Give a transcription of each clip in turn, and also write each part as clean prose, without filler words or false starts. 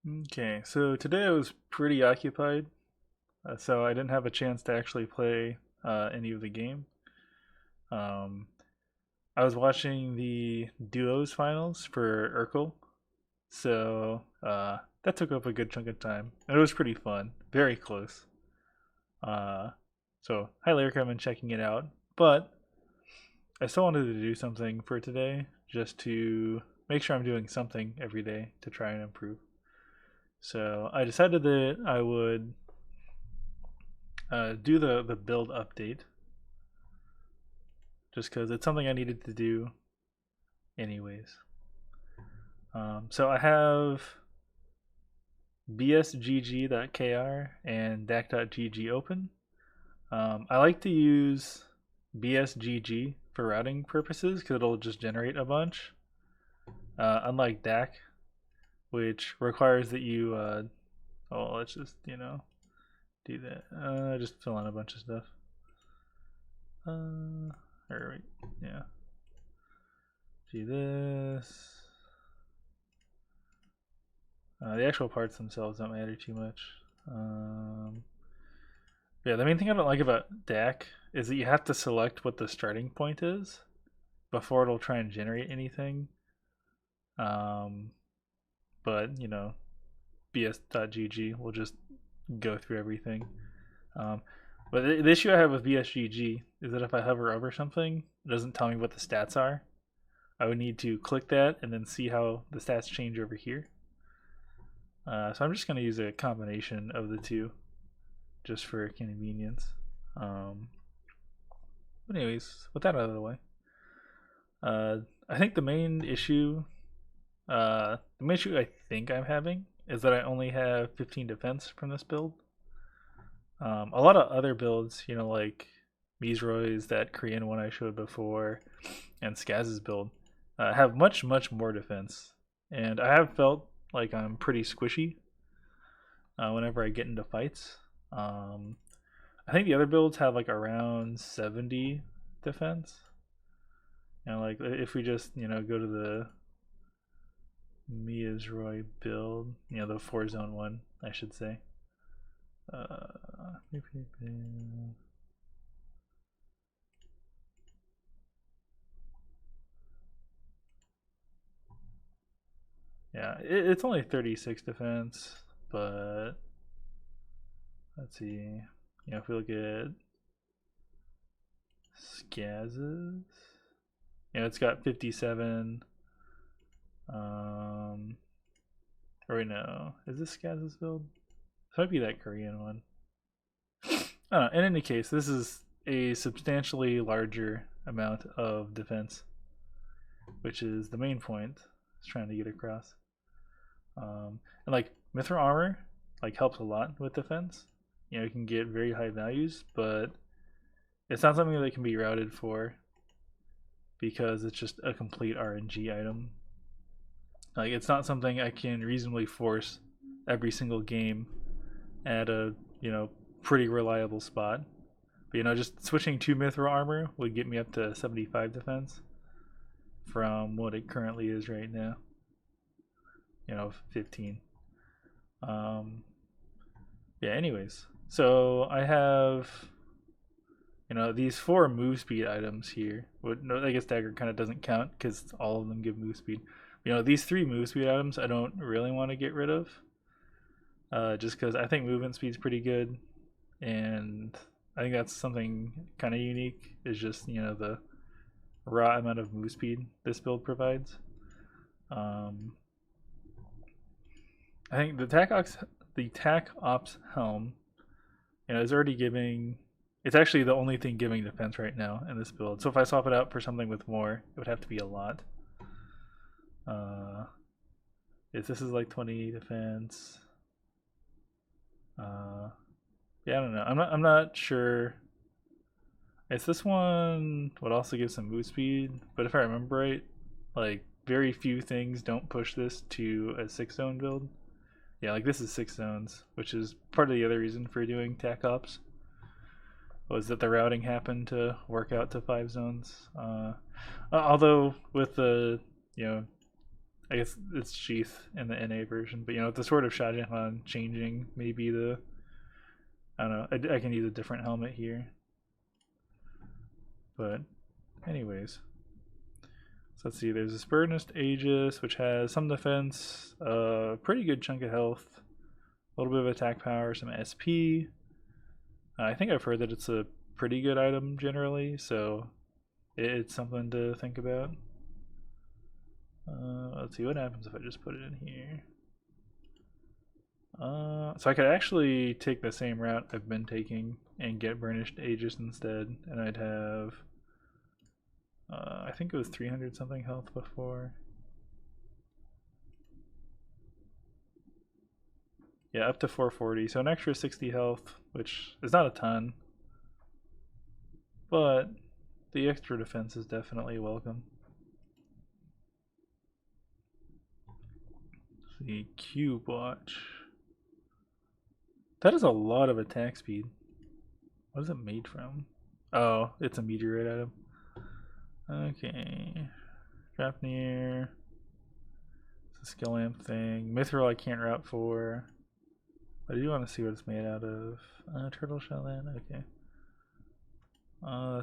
Okay, so today I was pretty occupied, so I didn't have a chance to actually play any of the game. Um, I was watching the duos finals for Urkel, so that took up a good chunk of time. And it was pretty fun, very close. Uh, so highly recommend checking it out. But I still wanted to do something for today, just to make sure I'm doing something every day to try and improve. So I decided that I would do the build update just because it's something I needed to do anyways. So I have bsgg.kr and dac.gg open. I like to use bsgg for routing purposes because it'll just generate a bunch, unlike dac, which requires that you oh, let's just do that. Just fill in a bunch of stuff. Or wait, yeah. Do this. The actual parts themselves don't matter too much. Yeah, the main thing I don't like about DAC is that you have to select what the starting point is before it'll try and generate anything. Um, but bs.gg will just go through everything. Um, but the issue I have with BSGG is that if I hover over something, it doesn't tell me what the stats are. I would need to click that and then see how the stats change over here. So I'm just going to use a combination of the two just for convenience. But anyways, with that out of the way, I think the main issue I think I'm having is that I only have 15 defense from this build. A lot of other builds, like Misroy's, that Korean one I showed before, and Scaz's build, have much more defense, and I have felt like I'm pretty squishy whenever I get into fights. I think the other builds have like around 70 defense. Like if we just go to the Mia's Roy build, the 4 zone one, I should say. Yeah, it's only 36 defense, but let's see. If we look at scazes, it's got 57. Or wait, no, is this scazes build? This might be that Korean one. I don't know. In any case, this is a substantially larger amount of defense, which is the main point I was trying to get across. And like mithril armor, like helps a lot with defense. You can get very high values, but it's not something that can be routed for because it's just a complete RNG item. Like it's not something I can reasonably force every single game at a pretty reliable spot. But just switching to mithril armor would get me up to 75 defense from what it currently is right now. 15. Yeah. Anyways, so I have these 4 move speed items here. No, I guess dagger kind of doesn't count because all of them give move speed. These 3 move speed items I don't really want to get rid of, just because I think movement speed's pretty good, and I think that's something kind of unique. Is just the raw amount of move speed this build provides. Um, I think the tac ops helm, is already giving. It's actually the only thing giving defense right now in this build. So if I swap it out for something with more, it would have to be a lot. If this is like 20 defense, yeah, I don't know. I'm not sure. It's this one would also give some move speed, but if I remember right, like very few things don't push this to a 6 zone build. Yeah, like this is 6 zones, which is part of the other reason for doing tac ops. Was that the routing happened to work out to 5 zones? Although with the I guess it's sheath in the NA version, but you know, with the Sword of Shahjahan changing, maybe the I don't know. I can use a different helmet here, but anyways. So let's see. There's a Spurnist Aegis, which has some defense, a pretty good chunk of health, a little bit of attack power, some SP. I think I've heard that it's a pretty good item generally, so it's something to think about. Let's see what happens if I just put it in here. So I could actually take the same route I've been taking and get Burnished Aegis instead, and I'd have, I think it was 300 something health before. Yeah, up to 440, so an extra 60 health, which is not a ton, but the extra defense is definitely welcome. The Cube Watch. That is a lot of attack speed. What is it made from? Oh, it's a meteorite item. Okay. Drapnir. It's a skill lamp thing. Mithril I can't route for. I do want to see what it's made out of. Turtle shell then? Okay.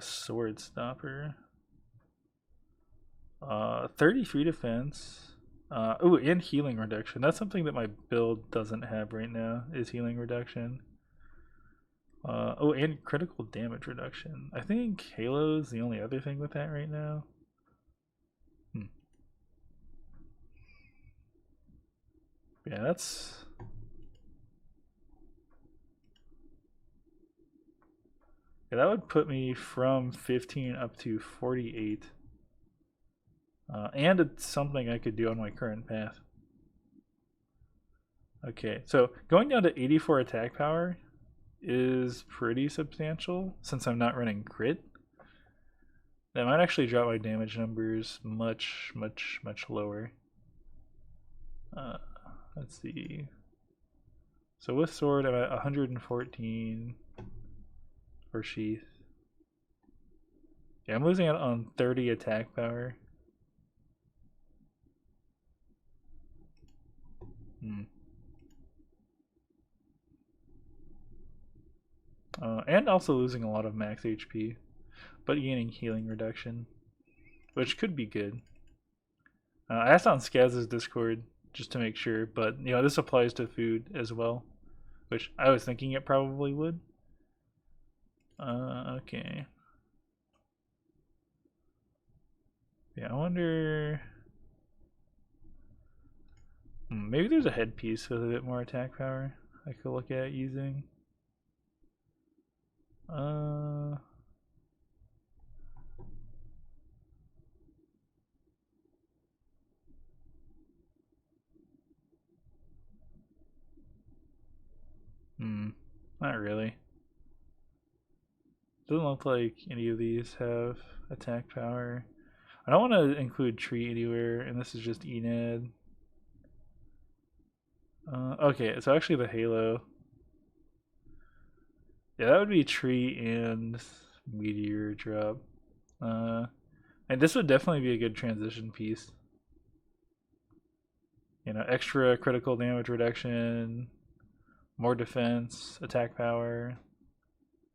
Sword stopper. 33 defense. Oh, and healing reduction. That's something that my build doesn't have right now, is healing reduction. Oh, and critical damage reduction. I think Halo is the only other thing with that right now. Yeah, that's... Yeah, that would put me from 15 up to 48. And it's something I could do on my current path. Okay, so going down to 84 attack power is pretty substantial since I'm not running crit. That might actually drop my damage numbers much lower. Let's see. So with sword, I'm at 114 for sheath. Yeah, I'm losing out on 30 attack power. And also losing a lot of max HP, but gaining healing reduction, which could be good. I asked on Scaz's Discord just to make sure, but you know, this applies to food as well, which I was thinking it probably would. Okay. Yeah, I wonder. Maybe there's a headpiece with a bit more attack power I could look at using. Not really. Doesn't look like any of these have attack power. I don't want to include tree anywhere, and this is just Enad. Okay, so actually the Halo. Yeah, that would be tree and meteor drop. And this would definitely be a good transition piece. You know, extra critical damage reduction, more defense, attack power.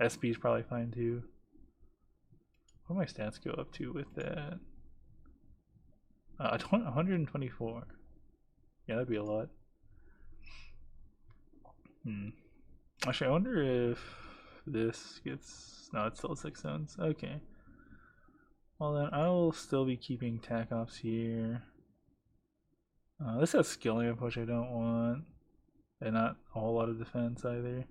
SP is probably fine too. What do my stats go up to with that? 124. Yeah, that'd be a lot. Actually, I wonder if this gets... No, it's still 6 zones. Okay. Well then, I'll still be keeping tac ops here. This has skill amp, which I don't want. And not a whole lot of defense either.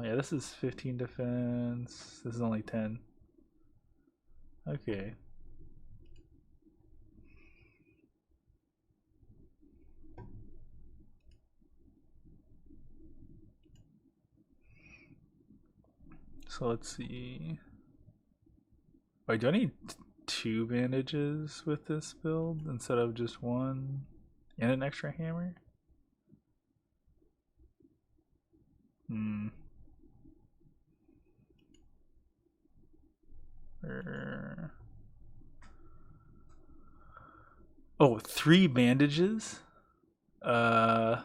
Yeah, this is 15 defense. This is only 10. Okay. So let's see. Wait, do I need 2 bandages with this build instead of just 1? And an extra hammer? Oh, 3 bandages? That's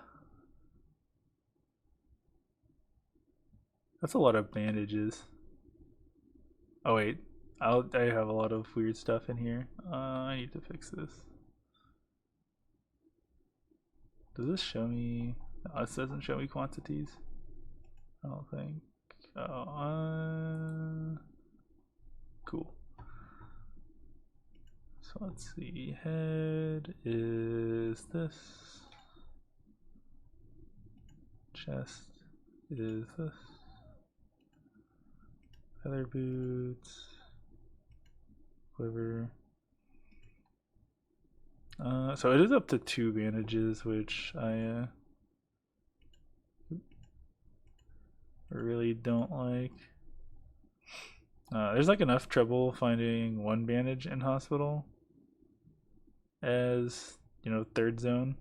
a lot of bandages. Oh wait, I have a lot of weird stuff in here. I need to fix this. Does this show me? No, this doesn't show me quantities. I don't think. Oh, cool. So let's see. Head is this. Chest is this. Feather boots. Quiver. So it is up to 2 bandages, which I really don't like. There's like enough trouble finding 1 bandage in hospital as, you know, 3rd zone.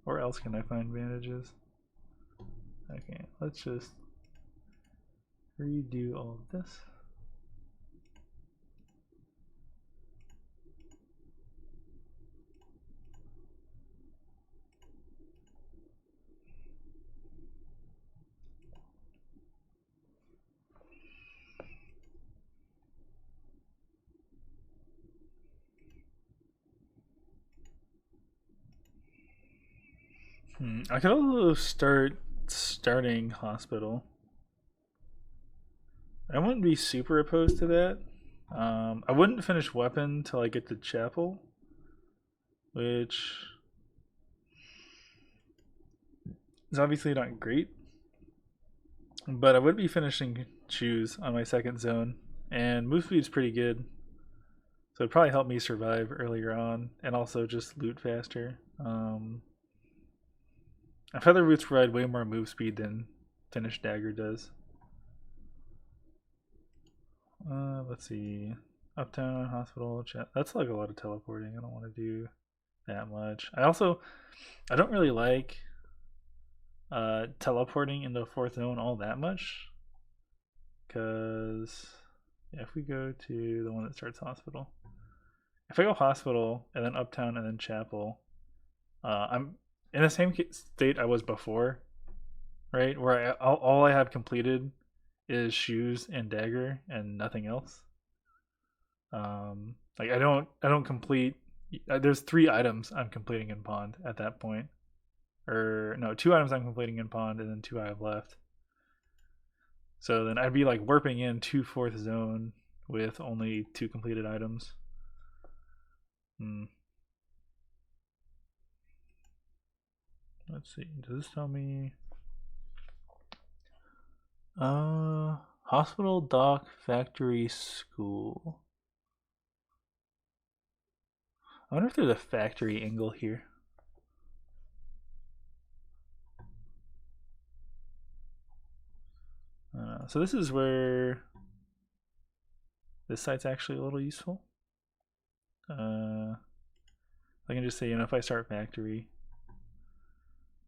Where else can I find bandages? Okay, let's just redo all of this. I could also starting hospital. I wouldn't be super opposed to that. I wouldn't finish weapon till I get to chapel, which is obviously not great. But I would be finishing shoes on my 2nd zone, and move speed's pretty good, so it'd probably help me survive earlier on, and also just loot faster. Feather boots provide way more move speed than finished dagger does. Let's see. Uptown, hospital, chat. That's like a lot of teleporting. I don't want to do that much. I don't really like teleporting into 4th zone all that much. Because yeah, if we go to the one that starts hospital. If I go hospital and then uptown and then chapel, I'm in the same state I was before, right? Where all I have completed is shoes and dagger and nothing else. Like I don't complete. There's 3 items I'm completing in pond at that point, or no, 2 items I'm completing in pond, and then 2 I have left. So then I'd be like warping in to 4th zone with only 2 completed items. Let's see. Does this tell me? Hospital, dock, factory, school. I wonder if there's a factory angle here. So this is where this site's actually a little useful. I can just say, you know, if I start factory,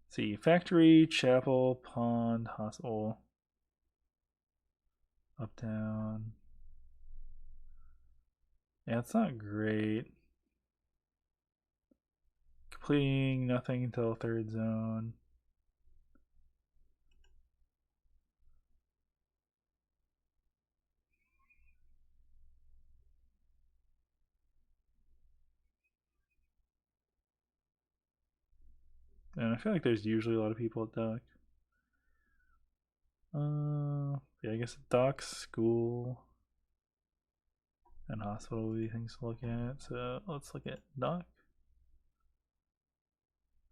see, factory, chapel, pond, hospital, uptown. Yeah, it's not great. Completing nothing until 3rd zone. And I feel like there's usually a lot of people at dock. Yeah, I guess dock, school, and hospital would be things to look at. So let's look at dock.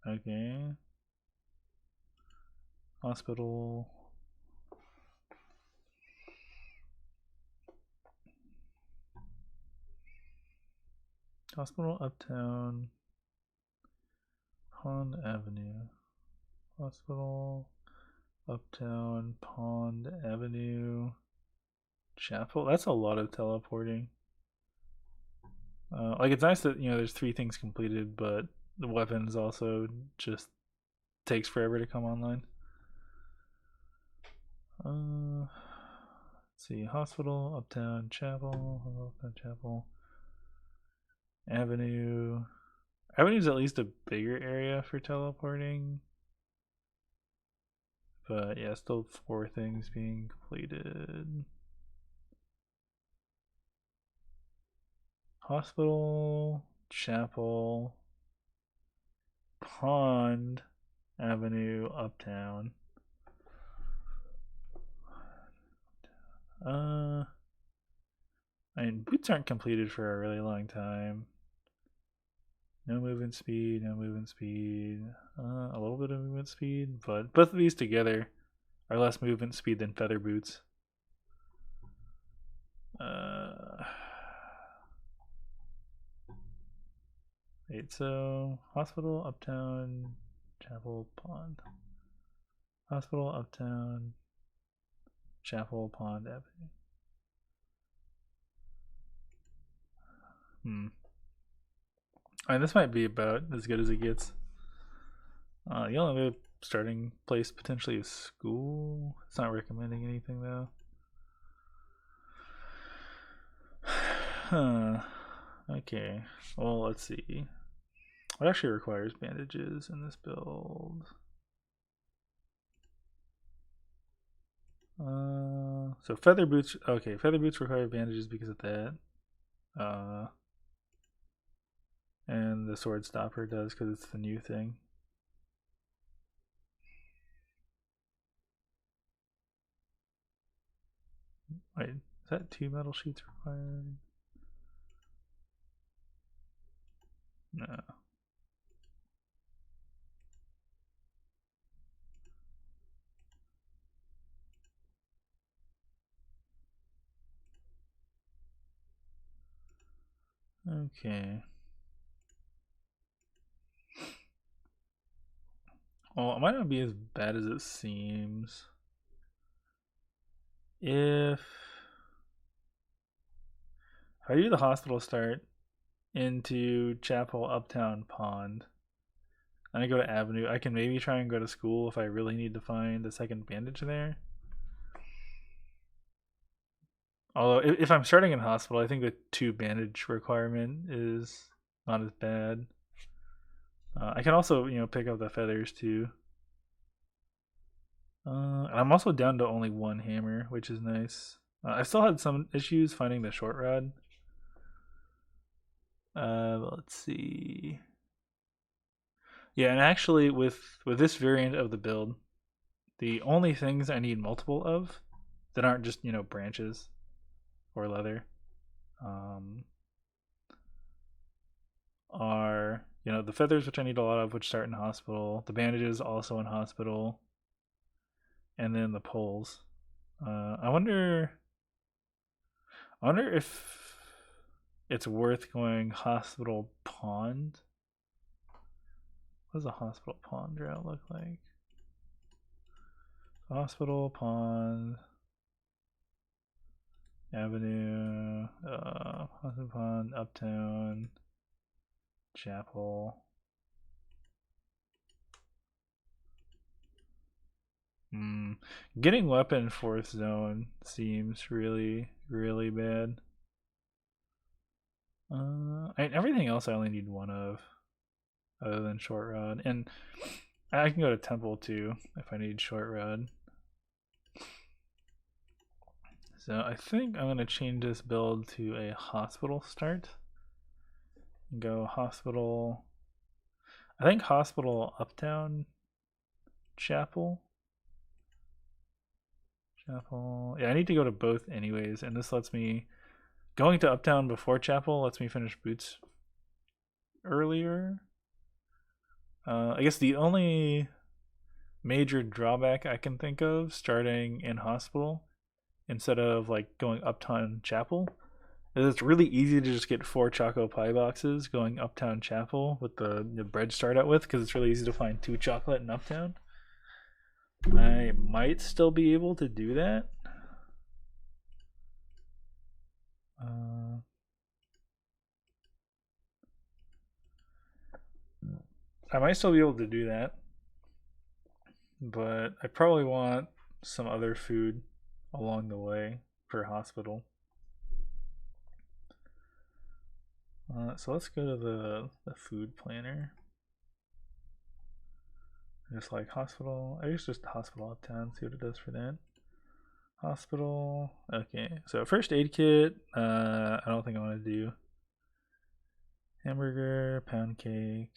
Okay. Hospital. Hospital, uptown, Pond Avenue. Hospital, uptown, Pond Avenue, chapel. That's a lot of teleporting. Like it's nice that, you know, there's 3 things completed, but the weapons also just takes forever to come online. Let's see, hospital, uptown, chapel, uptown, chapel, avenue. Avenue's at least a bigger area for teleporting. But yeah, still 4 things being completed. Hospital, chapel, pond, avenue, uptown. I mean, boots aren't completed for a really long time. No movement speed, no movement speed. A little bit of movement speed, but both of these together are less movement speed than feather boots. Wait, so hospital, uptown, chapel, pond. Hospital, uptown, chapel, pond, avenue. I mean, this might be about as good as it gets. The only other starting place potentially is school. It's not recommending anything though. Huh. Okay. Well, let's see. What actually requires bandages in this build? So feather boots. Okay, feather boots require bandages because of that. And the sword stopper does because it's the new thing. Wait, is that 2 metal sheets required? No. Okay. Well, it might not be as bad as it seems. If I do the hospital start into Chapel Uptown Pond, and I go to Avenue, I can maybe try and go to school if I really need to find a second bandage there. Although, if I'm starting in hospital, I think the 2 bandage requirement is not as bad. I can also, pick up the feathers too. I'm also down to only 1 hammer, which is nice. I still had some issues finding the short rod. Let's see. Yeah, and actually, with this variant of the build, the only things I need multiple of that aren't just branches or leather, are the feathers, which I need a lot of, which start in hospital. The bandages also in hospital, and then the poles. I wonder if it's worth going hospital pond. What does a hospital pond route look like? Hospital pond avenue, hospital pond, uptown, chapel. Getting weapon 4th zone seems really, really bad. Everything else I only need 1 of, other than short rod, and I can go to temple too if I need short rod. So I think I'm gonna change this build to a hospital start. Go hospital. I think hospital uptown chapel. Chapel. Yeah, I need to go to both anyways, and this lets me going to uptown before chapel lets me finish boots earlier. I guess the only major drawback I can think of starting in hospital instead of like going uptown chapel is it's really easy to just get 4 choco pie boxes going uptown chapel with the bread start out with, because it's really easy to find 2 chocolate in uptown. I might still be able to do that. I might still be able to do that, but I probably want some other food along the way per hospital. So let's go to the food planner. Just like hospital. I guess just hospital uptown, see what it does for that. Hospital. Okay, so first aid kit. I don't think I want to do hamburger, pound cake.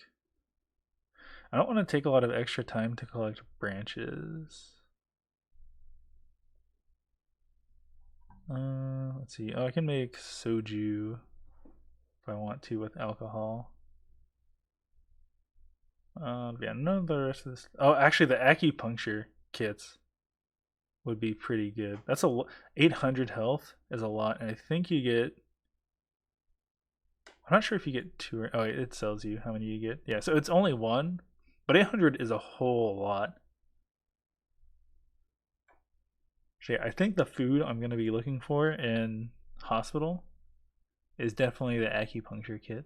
I don't want to take a lot of extra time to collect branches. Let's see. Oh, I can make soju if I want to with alcohol. Yeah, none of the rest of this. Oh, actually, the acupuncture kits would be pretty good. That's 800 health is a lot, and I think you get. I'm not sure if you get two or. Oh, it tells you how many you get. Yeah, so it's only one, but 800 is a whole lot. So yeah, I think the food I'm going to be looking for in hospital is definitely the acupuncture kit.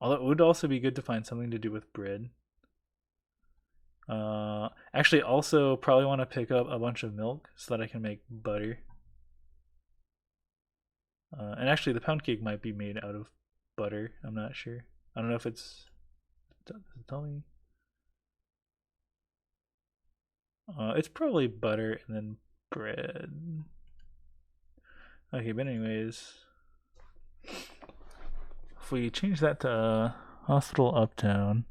Although it would also be good to find something to do with bread. Actually, also probably want to pick up a bunch of milk so that I can make butter. And actually, the pound cake might be made out of butter. I'm not sure. I don't know if it's. Does it tell me? It's probably butter and then bread. Okay, but anyways, if we change that to hospital uptown.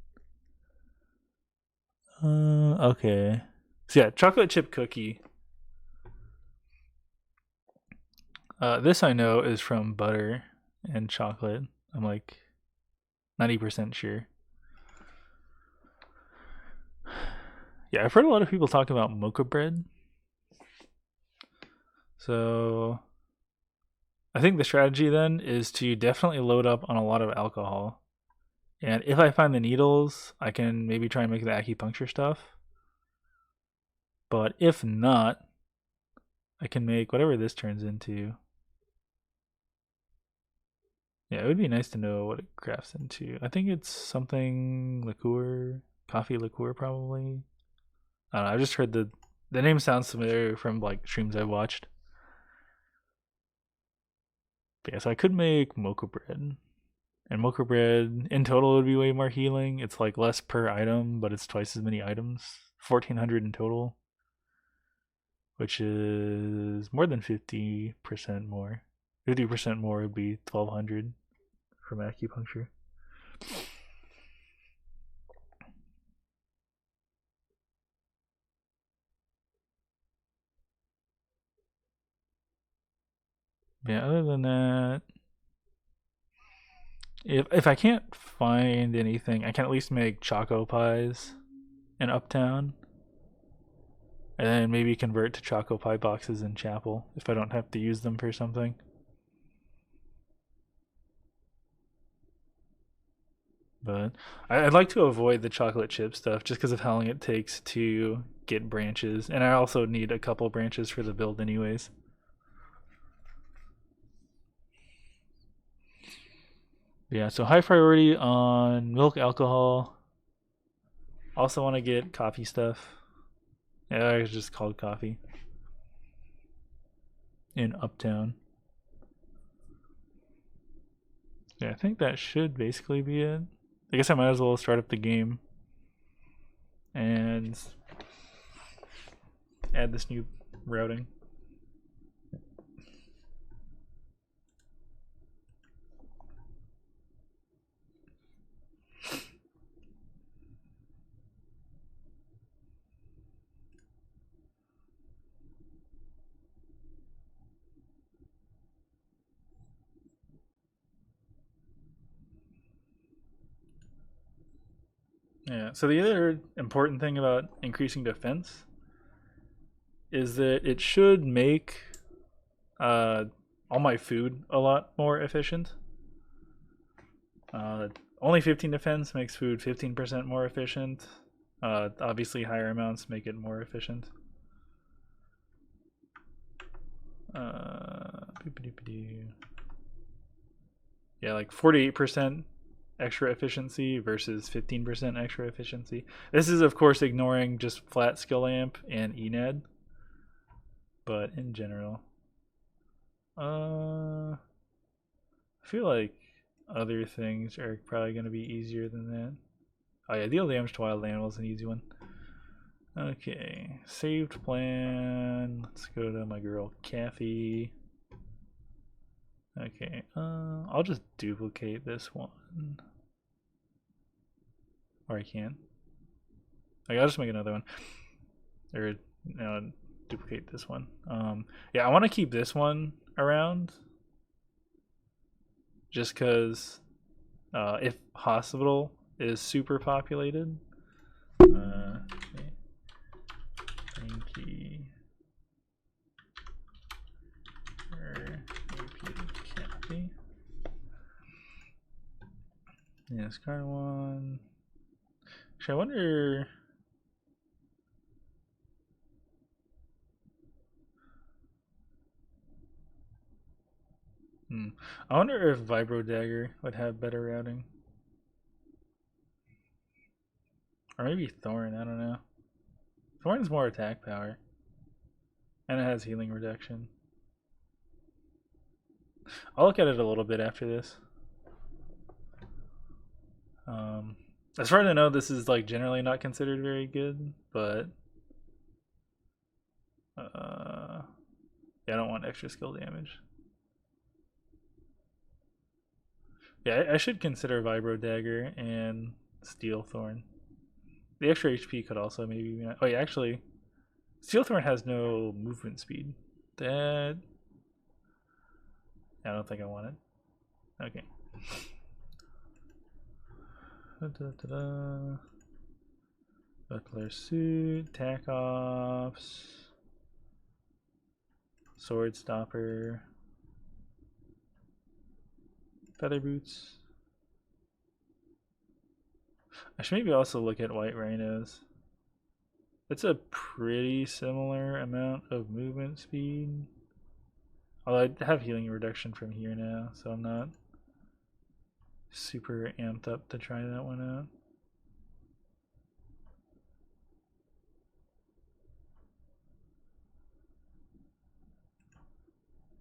Okay. So yeah, chocolate chip cookie. This I know is from butter and chocolate. I'm like 90% sure. Yeah, I've heard a lot of people talk about mocha bread. So I think the strategy then is to definitely load up on a lot of alcohol. And if I find the needles, I can maybe try and make the acupuncture stuff. But if not, I can make whatever this turns into. Yeah, it would be nice to know what it crafts into. I think it's something liqueur, coffee liqueur probably. I don't know, I've just heard the name sounds familiar from like streams I've watched. But yeah, so I could make mocha bread. And mocha bread in total would be way more healing. It's like less per item, but it's twice as many items. 1400 in total. Which is more than 50% more. 50% more would be 1200 from acupuncture. Yeah, other than that, if I can't find anything, I can at least make choco pies in Uptown. And then maybe convert to choco pie boxes in Chapel if I don't have to use them for something. But I'd like to avoid the chocolate chip stuff just because of how long it takes to get branches. And I also need a couple branches for the build, anyways. Yeah, so high priority on milk, alcohol. Also want to get coffee stuff. Yeah, it's just called coffee. In Uptown. Yeah, I think that should basically be it. I guess I might as well start up the game and add this new routing. Yeah, so the other important thing about increasing defense is that it should make uh, all my food a lot more efficient. Only 15 defense makes food 15% more efficient. Obviously, higher amounts make it more efficient. Yeah, like 48% extra efficiency versus 15% extra efficiency. This is, of course, ignoring just flat skill amp and ENAD, but in general. I feel like other things are probably going to be easier than that. Oh yeah, deal damage to wild animals, an easy one. Okay, saved plan. Let's go to my girl Cathy. Okay, I'll just duplicate this one. Or I can. Okay, I'll just make another one. Or, no, duplicate this one. Yeah, I want to keep this one around. Just because, if hospital is super populated. Okay. Tankier. Cathy. Yeah, this card one. Actually, I wonder. I wonder if Vibro Dagger would have better routing. Or maybe Thorn, I don't know. Thorn's more attack power. And it has healing reduction. I'll look at it a little bit after this. As far as I know, this is like generally not considered very good, but yeah, I don't want extra skill damage. Yeah, I should consider Vibro Dagger and Steel Thorn. The extra HP could also maybe be. Oh yeah, actually, Steel Thorn has no movement speed. That I don't think I want it. Okay. Buckler suit, tack offs, sword stopper, feather boots. I should maybe also look at white rhinos. It's a pretty similar amount of movement speed. Although I have healing reduction from here now, so I'm not super amped up to try that one out.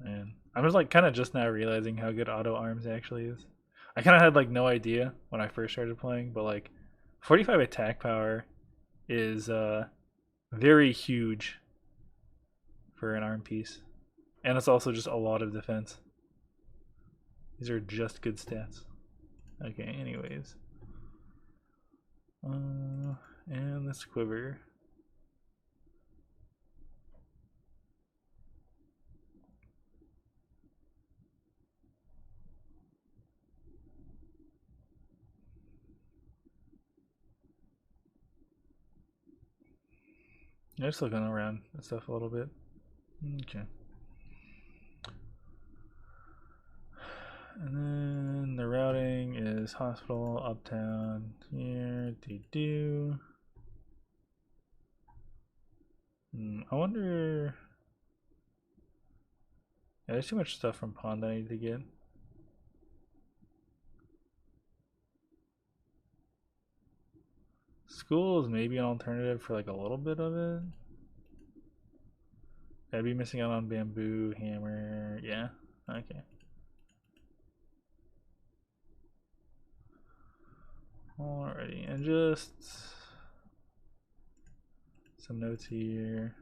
And I'm just like kind of just now realizing how good auto arms actually is. I kind of had like no idea when I first started playing, but like 45 attack power is very huge for an arm piece. And it's also just a lot of defense. These are just good stats. Okay, anyways. And this quiver. I'm just looking around and stuff a little bit. Okay. And then the routing is hospital, uptown, here, do. I wonder. Yeah, there's too much stuff from Pond I need to get. School is maybe an alternative for like a little bit of it. I'd be missing out on bamboo, hammer. Yeah, okay. Alrighty, and just some notes here.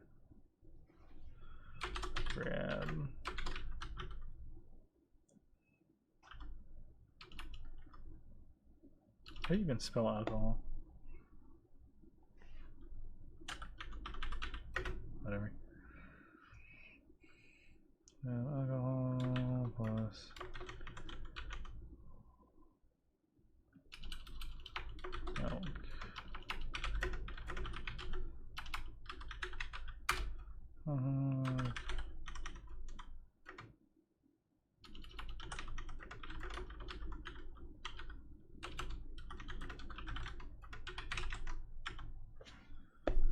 Grab. How do you even spell alcohol? Whatever. Now alcohol plus milk.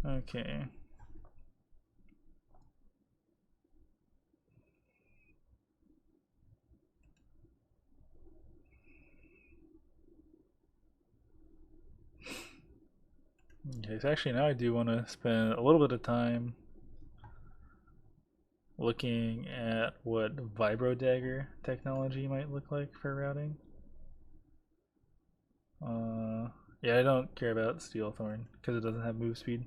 Okay. Okay, so actually now I do want to spend a little bit of time looking at what vibro dagger technology might look like for routing. Yeah, I don't care about steel thorn because it doesn't have move speed.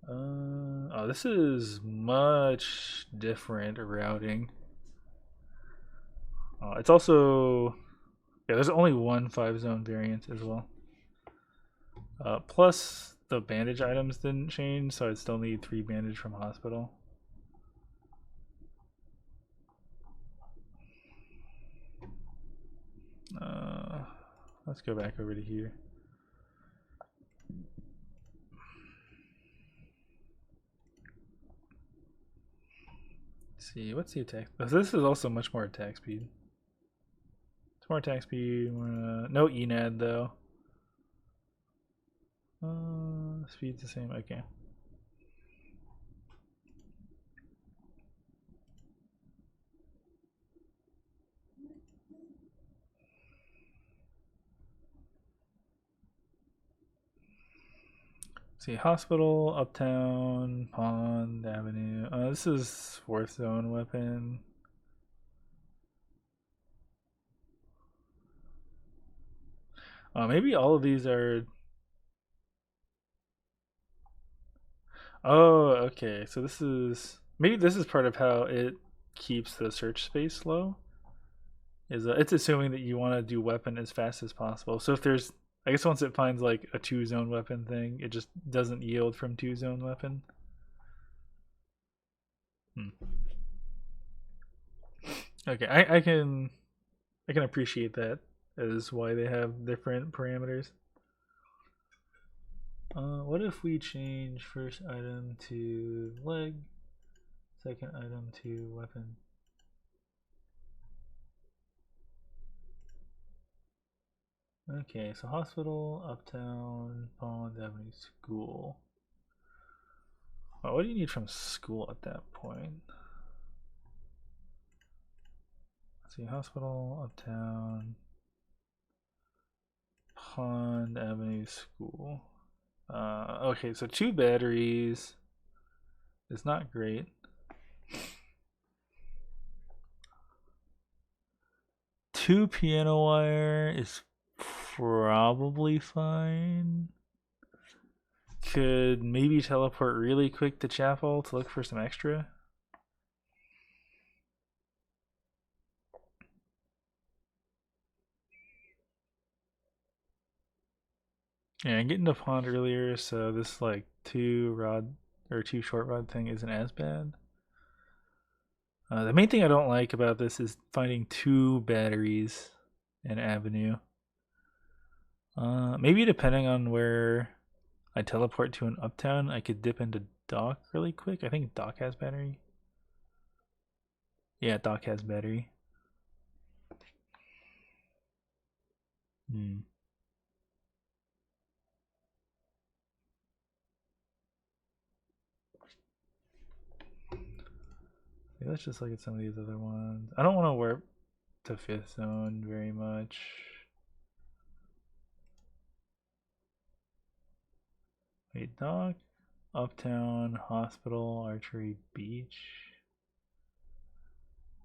Oh, this is much different routing. It's also, yeah, there's only one 5-zone variant as well. Plus, the bandage items didn't change, so I'd still need 3 bandage from hospital. Let's go back over to here. Let's see, what's the attack? This is also much more attack speed. It's more attack speed. No ENAD though. Speed's the same. Okay. See, hospital, uptown, pond, avenue. This is 4th zone weapon. Maybe all of these are. Oh, okay. So this is maybe this is part of how it keeps the search space low. Is it's assuming that you want to do weapon as fast as possible. So if there's, I guess once it finds like a 2-zone weapon thing, it just doesn't yield from 2-zone weapon. Okay, I can appreciate that as why they have different parameters. What if we change first item to leg, second item to weapon? Okay, so hospital, uptown, Pond Avenue, school. What do you need from school at that point? Let's see, hospital, uptown, Pond Avenue, school. Okay, so 2 batteries is not great. 2 piano wire is probably fine. Could maybe teleport really quick to chapel to look for some extra. Yeah, I'm getting to pond earlier, so this like 2 rod or 2 short rod thing isn't as bad. The main thing I don't like about this is finding 2 batteries in avenue. Maybe depending on where I teleport to an uptown, I could dip into dock really quick. I think dock has battery. Yeah, dock has battery. Hmm. Okay, let's just look at some of these other ones. I don't want to warp to 5th zone very much. Wait, dock, uptown, hospital, archery, beach.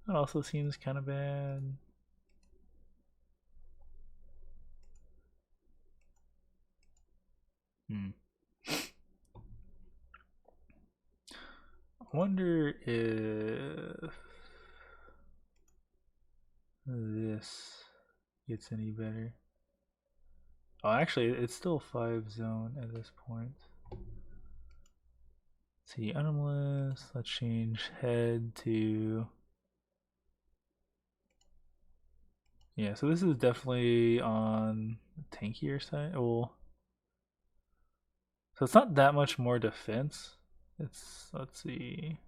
That also seems kind of bad. I wonder if this gets any better. Oh, actually, it's still 5-zone at this point. Let's see, animalist. Let's change head to. Yeah, so this is definitely on the tankier side. Oh, so it's not that much more defense. It's, let's see.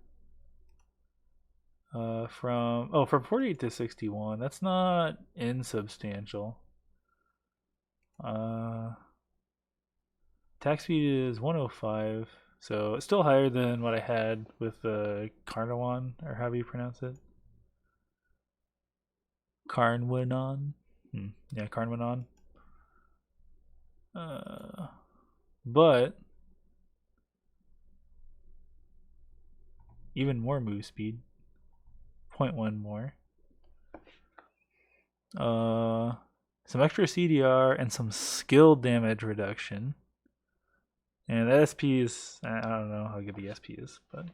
From 48 to 61. That's not insubstantial. Attack speed is 105, so it's still higher than what I had with the Carnawan, or however you pronounce it. Carnwanon. Yeah, Carnwanon. But even more move speed, 0.1 more. Some extra CDR and some skill damage reduction. And the SP is, I don't know how good the SP is, but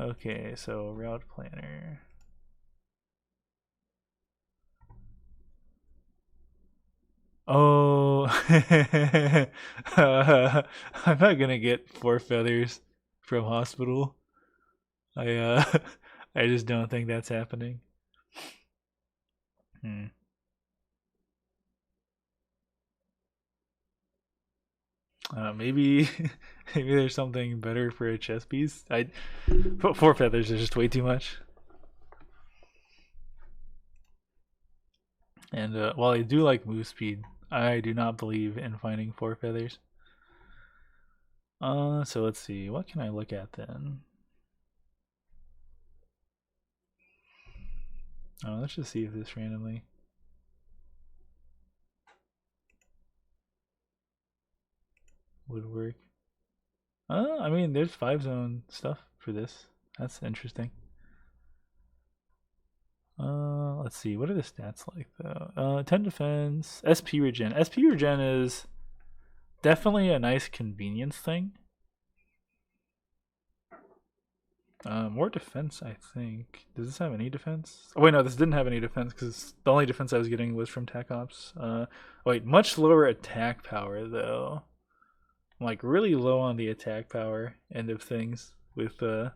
okay, so route planner. Oh, I'm not gonna get 4 feathers from hospital. I I just don't think that's happening. Maybe maybe there's something better for a chess piece. I but 4 feathers is just way too much. And while I do like move speed, I do not believe in finding 4 feathers. So let's see. What can I look at then? Let's just see if this randomly would work. I mean, there's 5-zone stuff for this. That's interesting. Let's see. What are the stats like though? 10 defense, SP regen. SP regen is definitely a nice convenience thing. More defense, I think. Does this have any defense? Oh wait, no, this didn't have any defense because the only defense I was getting was from Tech Ops. Wait, much lower attack power though. I'm like really low on the attack power end of things with the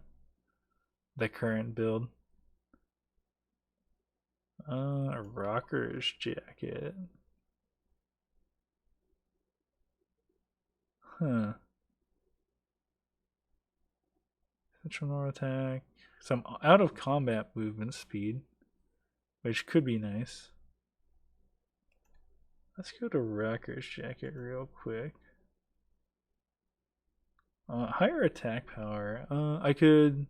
current build. A rocker's jacket. Huh. Central attack. Some out of combat movement speed, which could be nice. Let's go to rocker's jacket real quick. Higher attack power. I could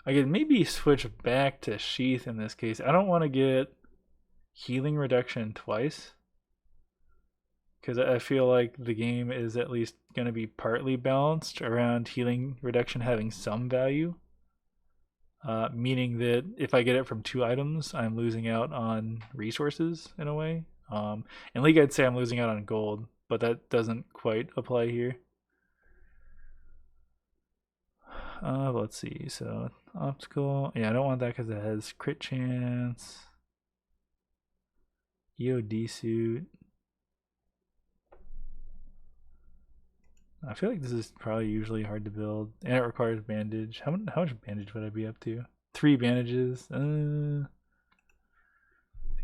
maybe switch back to sheath in this case. I don't want to get healing reduction twice because I feel like the game is at least going to be partly balanced around healing reduction having some value. Meaning that if I get it from 2 items, I'm losing out on resources in a way. In League, I'd say I'm losing out on gold, but that doesn't quite apply here. Let's see. So optical. Yeah, I don't want that because it has crit chance. EOD suit. I feel like this is probably usually hard to build, and it requires bandage. How much bandage would I be up to? 3 bandages. Seems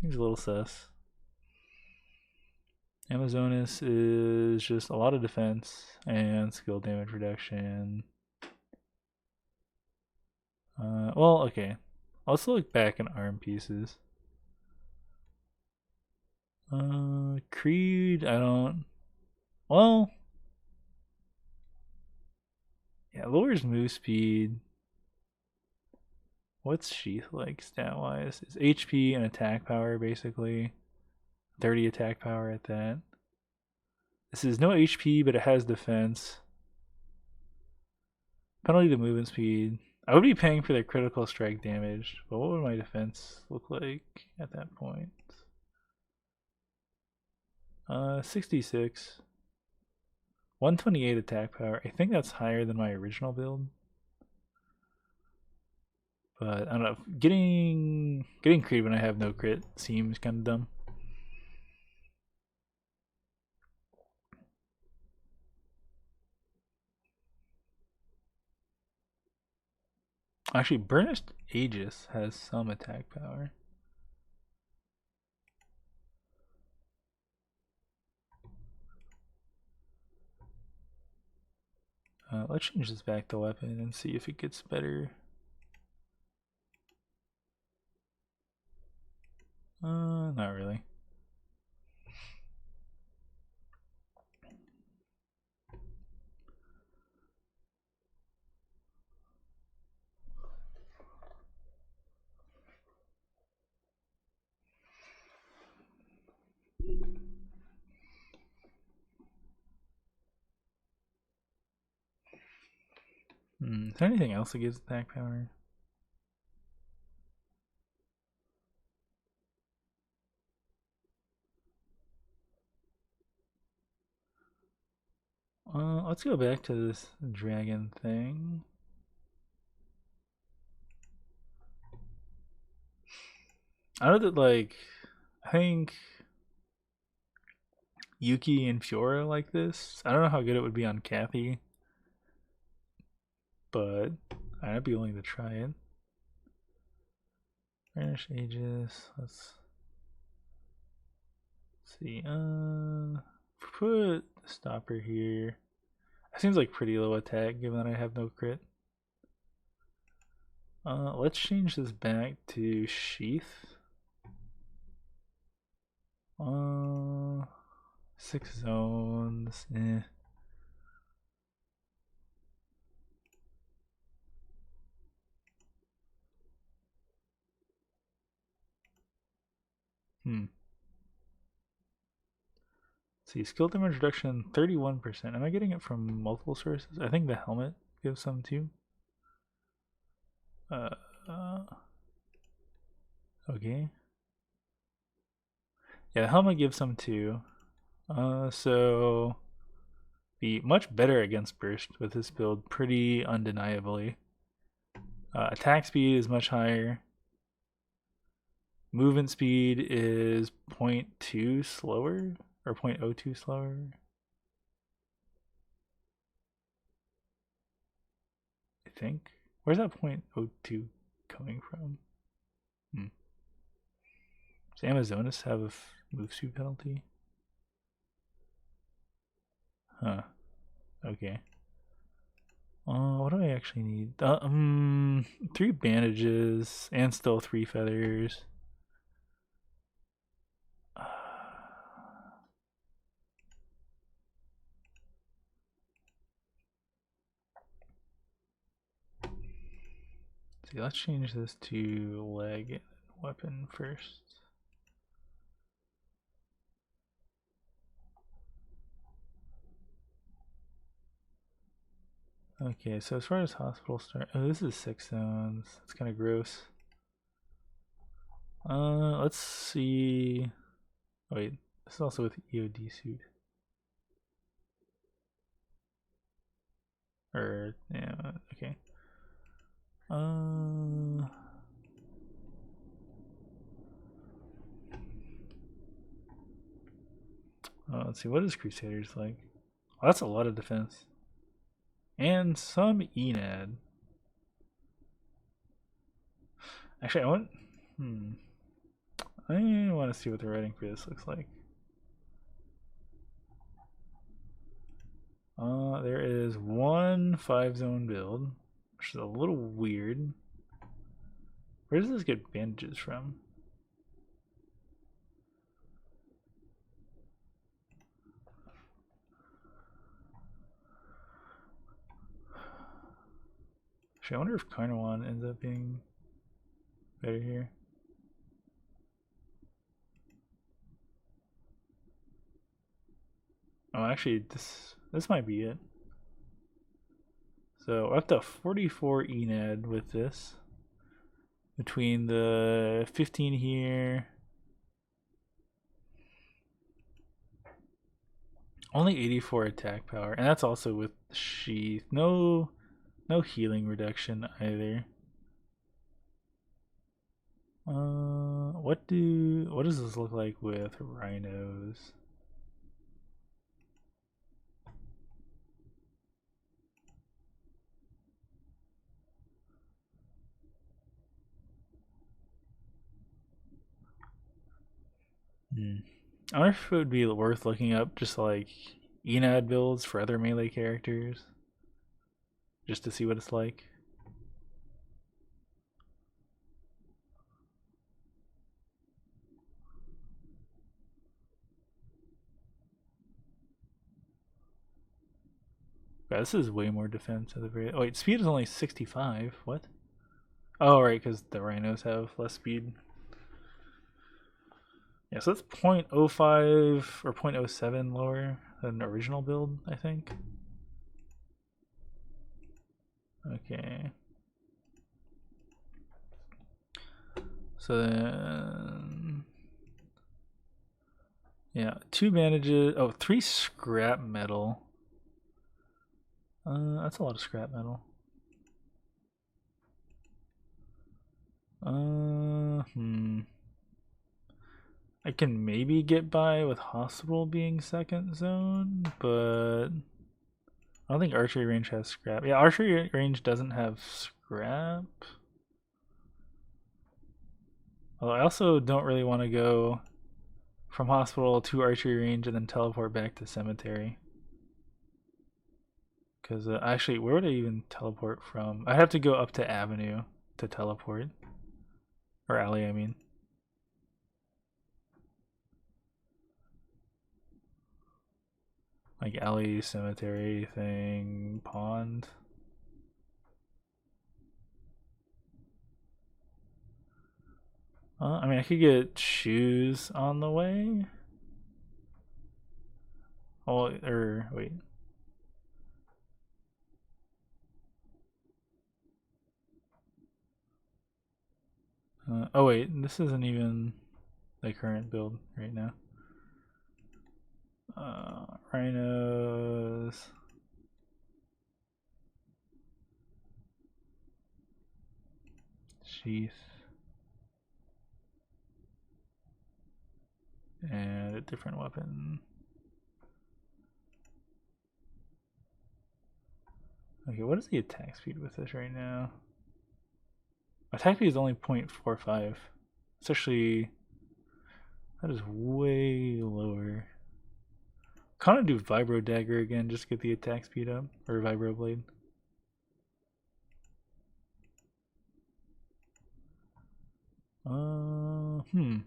a little sus. Amazonas is just a lot of defense and skill damage reduction. Well, okay. Let's look back in arm pieces. Creed, I don't. Well, yeah, lowers move speed. What's sheath like stat wise? It's HP and attack power basically. 30 attack power at that. This is no HP, but it has defense. Penalty to movement speed. I would be paying for the critical strike damage, but what would my defense look like at that point? 66. 128 attack power. I think that's higher than my original build. But I don't know. Getting Creed when I have no crit seems kind of dumb. Actually, Burnished Aegis has some attack power. Let's change this back to weapon and see if it gets better. Not really. Is there anything else that gives attack power? Let's go back to this dragon thing. I know that, like, I think Yuki and Fiora like this. I don't know how good it would be on Cathy, but I'd be willing to try it. Vanish Aegis. Let's see. Put the stopper here. That seems like pretty low attack given that I have no crit. Let's change this back to Sheath. 6 zones. See, skill damage reduction 31%. Am I getting it from multiple sources? I think the helmet gives some too. Okay. Yeah, the helmet gives some too. So be much better against burst with this build, pretty undeniably. Attack speed is much higher. Movement speed is 0.2 slower or 0.02 slower. I think. Where's that 0.02 coming from? Does Amazonas have a move speed penalty? Huh. Okay. What do I actually need? 3 bandages and still 3 feathers. See, let's change this to leg and weapon first. Okay, so as far as hospital start, oh, this is 6 zones. That's kind of gross. Let's see. Oh, wait, this is also with EOD suit. Or yeah, okay. Let's see. What is Crusaders like? Oh, that's a lot of defense. And some Enad. Actually, I want. I want to see what the writing for this looks like. There is one 5-zone build, which is a little weird. Where does this get bandages from? Actually, I wonder if Carnawan ends up being better here. Oh, actually, this might be it. So up to 44 Enad with this. Between the 15 here. Only 84 attack power, and that's also with Sheath. No healing reduction either. What does this look like with rhinos? I wonder if it would be worth looking up just like Enad builds for other melee characters, just to see what it's like. Yeah, this is way more defense at the very. Oh wait, speed is only 65. What? Oh right, because the rhinos have less speed. Yeah, so that's 0.05 or 0.07 lower than the original build, I think. Okay. So then, yeah, 2 bandages. Oh, 3 scrap metal. That's a lot of scrap metal. I can maybe get by with hospital being second zone, but I don't think archery range has scrap. Yeah, archery range doesn't have scrap. Although I also don't really want to go from hospital to archery range and then teleport back to cemetery. Because actually, where would I even teleport from? I have to go up to avenue to teleport. Or alley, I mean. Like alley, cemetery thing, pond. I mean, I could get shoes on the way. Oh, or wait. Oh wait, this isn't even the current build right now. Rhinos. Sheath. And a different weapon. Okay, what is the attack speed with this right now? Attack speed is only 0.45. It's actually, that is way lower. Kind of do Vibro Dagger again, just get the attack speed up, or Vibro Blade. Hmm.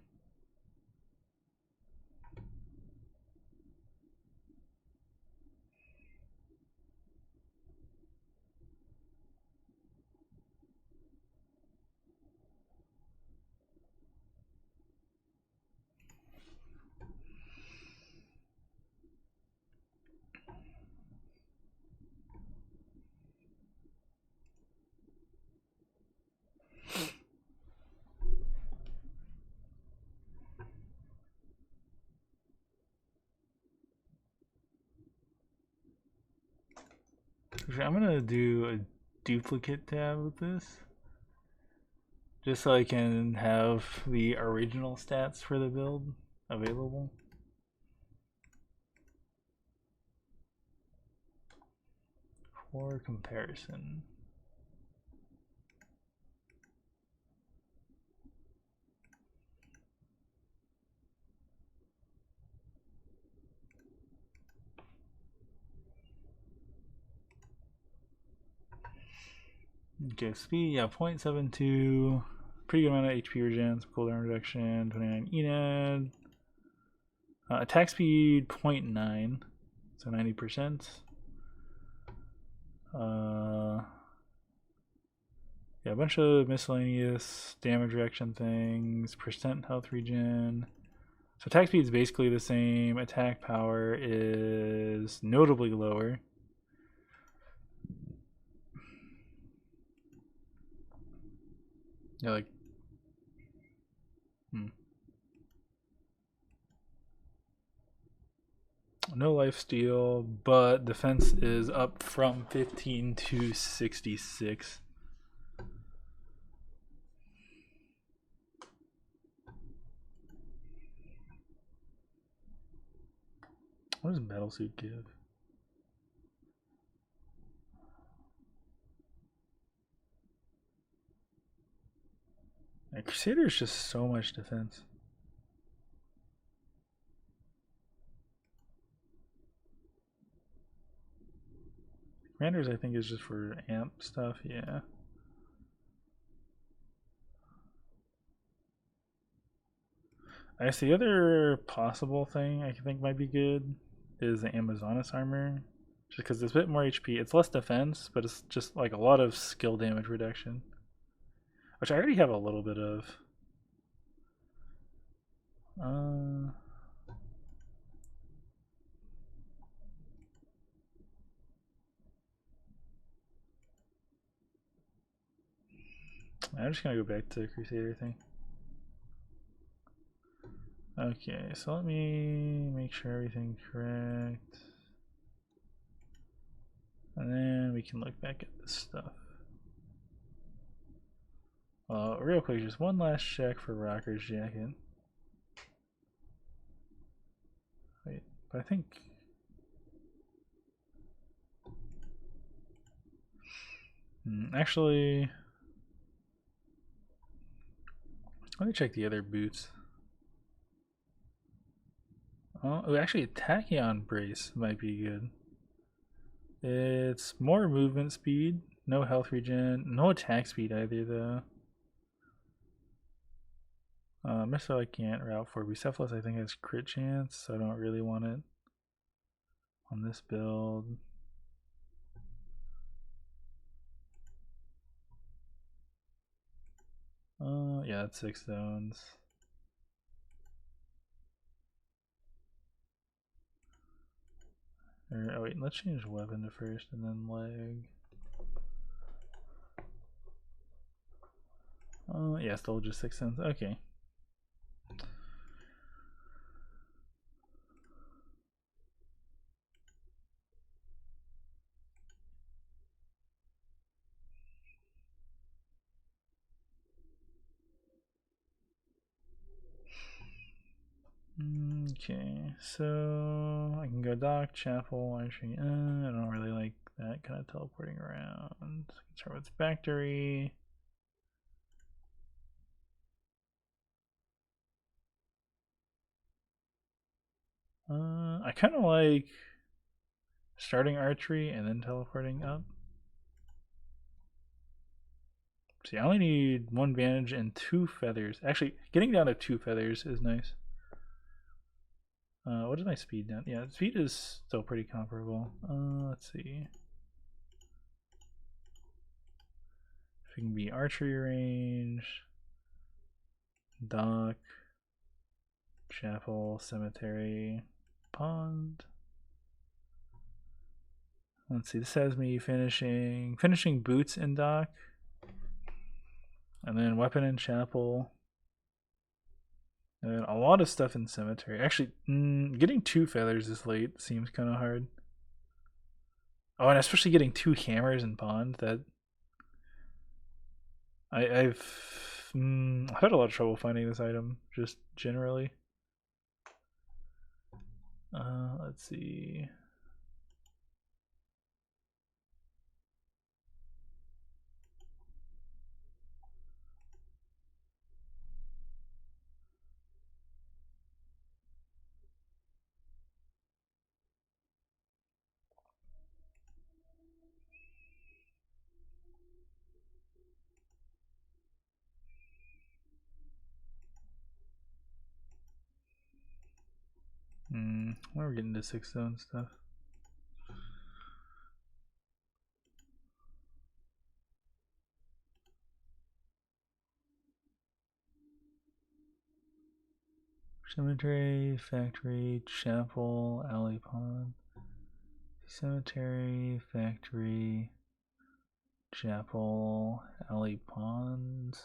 Actually, I'm gonna do a duplicate tab with this. Just so I can have the original stats for the build available. For comparison. Okay, speed, yeah, 0.72. Pretty good amount of HP regen, cooldown reduction, 29 ENAD. Attack speed, 0.9, so 90%. Yeah, a bunch of miscellaneous damage reaction things, percent health regen. So attack speed is basically the same. Attack power is notably lower. Yeah, like, no lifesteal, but defense is up from 15 to 66. What does Battlesuit give? Crusader is just so much defense. Commanders, I think, is just for amp stuff, yeah. I guess the other possible thing I think might be good is the Amazonas armor. Just because it's a bit more HP. It's less defense, but it's just like a lot of skill damage reduction. Which I already have a little bit of. I'm just gonna go back to the Crusader thing. Okay, so let me make sure everything's correct. And then we can look back at this stuff. Real quick, just one last check for Rocker's jacket. Wait, but I think... actually... Let me check the other boots. Oh, actually, a tachyon brace might be good. It's more movement speed, no health regen, no attack speed either though. Missile I can't route for. Bucephalus I think has crit chance, so I don't really want it on this build. Yeah, that's 6 zones. Oh wait, let's change weapon to first and then leg. Yeah, still just 6 zones. Okay. Okay, so I can go dock, chapel, archery. I don't really like that kind of teleporting around. I can start with factory. I kind of like starting archery and then teleporting up. See, I only need 1 bandage and 2 feathers. Actually, getting down to 2 feathers is nice. What is my speed down? Yeah, speed is still pretty comparable. Let's see. If it can be archery range, dock, chapel, cemetery, pond. Let's see, this has me finishing boots in dock. And then weapon in chapel. And a lot of stuff in cemetery. Actually, getting 2 feathers this late seems kind of hard. Oh, and especially getting 2 hammers in pond. That I've had a lot of trouble finding this item just generally. Let's see. Why are we getting to 6 zone stuff? Cemetery, factory, chapel, alley, pond. Cemetery, factory, chapel, alley, pond.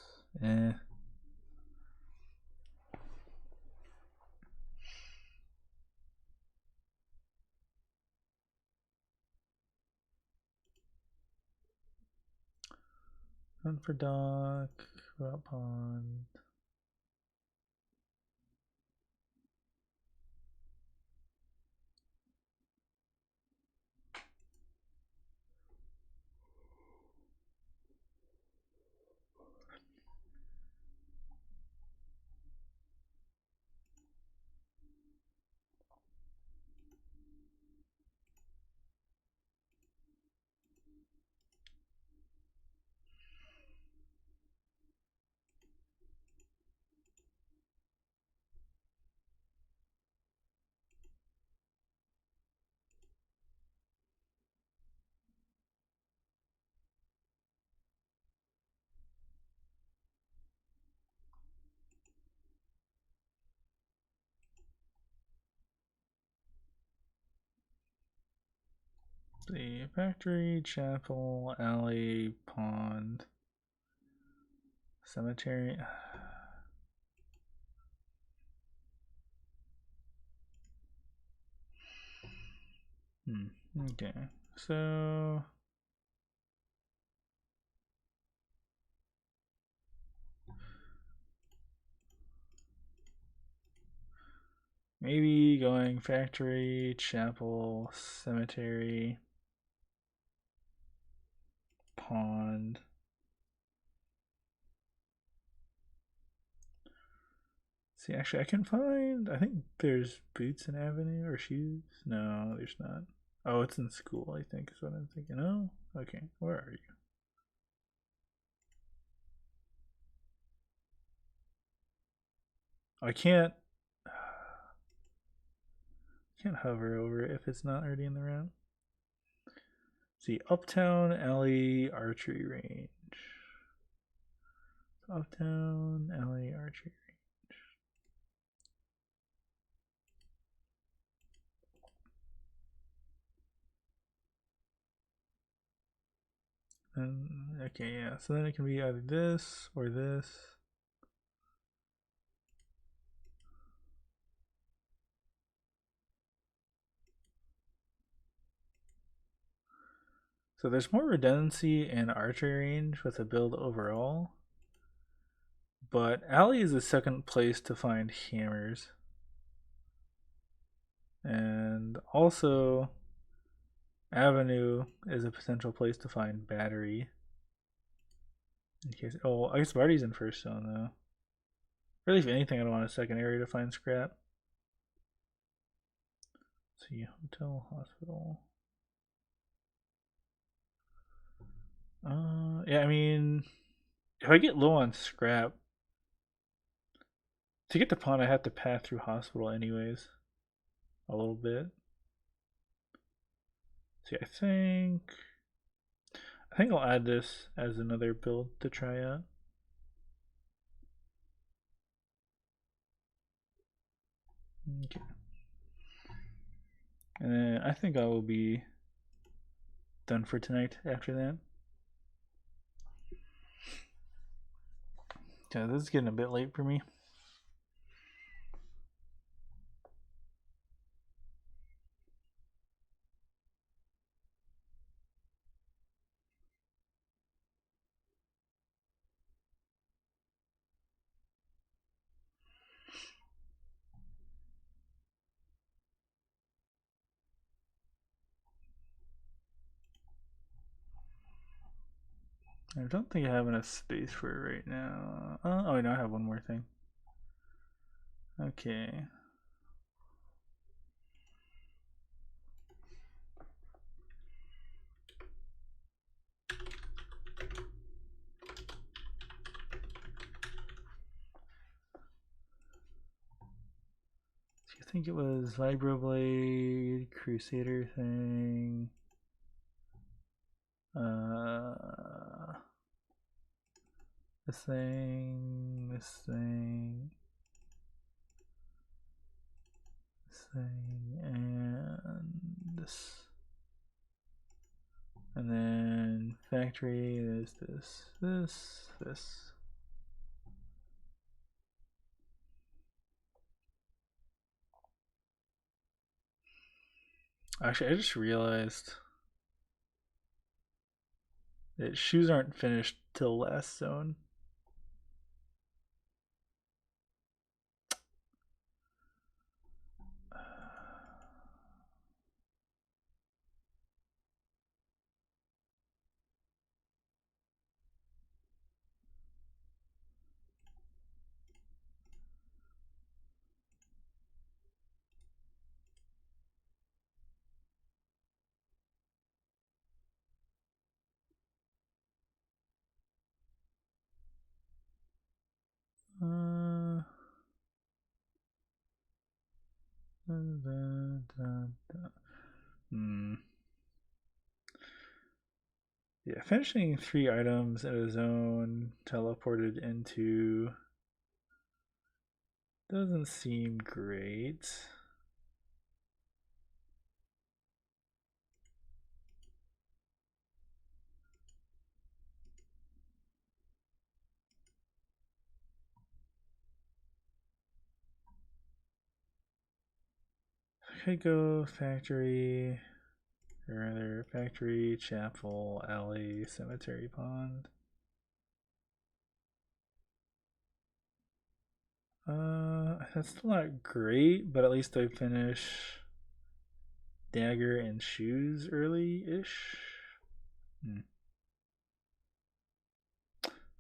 Run for dock, route pond. The factory, chapel, alley, pond. cemetery. Okay, so maybe going factory, chapel, cemetery, pond. See, actually, I can find. I think there's boots in Avenue or shoes. No, there's not. Oh, it's in school, I think, is what I'm thinking. Oh, okay. Where are you? I can't hover over it if it's not already in the round. See, Uptown Alley Archery Range. Uptown Alley Archery Range. And okay, yeah. So then it can be either this or this. So there's more redundancy in archery range with a build overall. But alley is the second place to find hammers. And also avenue is a potential place to find battery. In case I guess Marty's in first zone though. Really, if anything, I'd want a second area to find scrap. Let's see, hotel, hospital. Yeah, I mean, if I get low on scrap, to get to pond, I have to pass through hospital anyways. A little bit. See, I think I'll add this as another build to try out. Okay. And then I think I will be done for tonight after that. Yeah, this is getting a bit late for me. I don't think I have enough space for it right now. Oh, no, I have one more thing. Okay. I think it was Vibroblade, Crusader thing. This thing, this thing, this thing, and this. And then factory, there's this. Actually, I just realized that shoes aren't finished till last zone. Yeah, finishing 3 items in a zone teleported into doesn't seem great. could go factory, or rather factory, chapel, alley, cemetery, pond. That's still not great, but at least I finish dagger and shoes early-ish.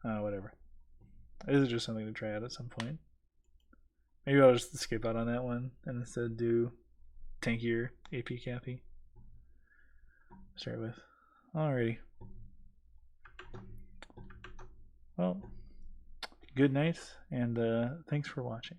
Whatever. This is just something to try out at some point. Maybe I'll just skip out on that one and instead do Tankier AP Cathy. Start with. Alrighty. Well, good night, and thanks for watching.